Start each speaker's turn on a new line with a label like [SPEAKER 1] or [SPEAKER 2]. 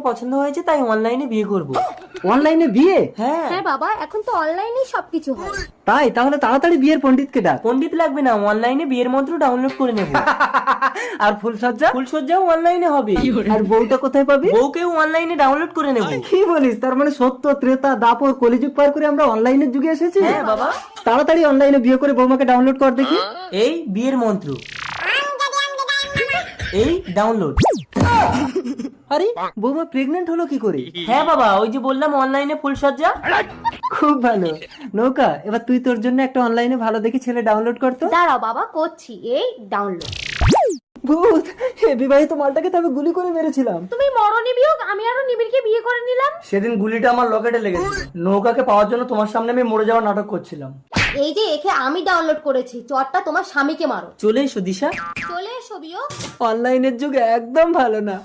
[SPEAKER 1] পছন্দ হয়েছে, তাই অনলাইনে বিয়ে করব।
[SPEAKER 2] অনলাইনে বিয়ে?
[SPEAKER 1] হ্যাঁ
[SPEAKER 3] হ্যাঁ বাবা, এখন তো অনলাইনেই সবকিছু হয়।
[SPEAKER 2] তাই? তাহলে তাড়াতাড়ি বিয়ের পণ্ডিতকে ডাক।
[SPEAKER 1] পণ্ডিত লাগবে না, অনলাইনে বিয়ের মন্ত্র ডাউনলোড করে নেব।
[SPEAKER 2] আর ফুলসজ্জা?
[SPEAKER 1] ফুলসজ্জাও অনলাইনে হবে।
[SPEAKER 2] আর বউটা কোথায় পাবি?
[SPEAKER 1] বউকেও অনলাইনে ডাউনলোড করে নেব।
[SPEAKER 2] কি বলিস? তার মানে সত্য, ত্রেতা, দাপর, কলিযুগ পার করে আমরা অনলাইনের যুগে এসেছি।
[SPEAKER 1] হ্যাঁ বাবা।
[SPEAKER 2] তাড়াতাড়ি অনলাইনে বিয়ে করে বৌমাকে ডাউনলোড কর দেখি।
[SPEAKER 1] এই বিয়ের মন্ত্র, এই ডাউনলোড।
[SPEAKER 2] আরে বৌমা প্রেগনেন্ট হলো কি করে?
[SPEAKER 1] হ্যাঁ বাবা, ওই যে বললাম অনলাইনে ফুলসজ্জা।
[SPEAKER 2] খুব ভালো। নৌকা, এবার তুই তোর জন্য একটা অনলাইনে ভালো দেখি ছেলে ডাউনলোড করতো।
[SPEAKER 3] দাঁড়াও বাবা, করছি। এই ডাউনলোড।
[SPEAKER 2] ভূত, এ বিবাহিত মালটাকে তো আমি গুলি করে মেরেছিলাম।
[SPEAKER 3] তুমি মরণী বিয়োগ, আমি আরো নিবিড়কে বিয়ে করে নিলাম।
[SPEAKER 2] সেদিন গুলিটা আমার লকেটে লেগেছিল। নৌকাকে পাওয়ার জন্য তোমার সামনে আমি মরে যাওয়ার নাটক করছিলাম।
[SPEAKER 3] এই যে একে আমি ডাউনলোড করেছি, চটটা তোমার স্বামীকে মারো।
[SPEAKER 1] চলে এসো দিশা।
[SPEAKER 3] চলে এসো বিয়োগ।
[SPEAKER 2] অনলাইনের যুগ একদম ভালো না।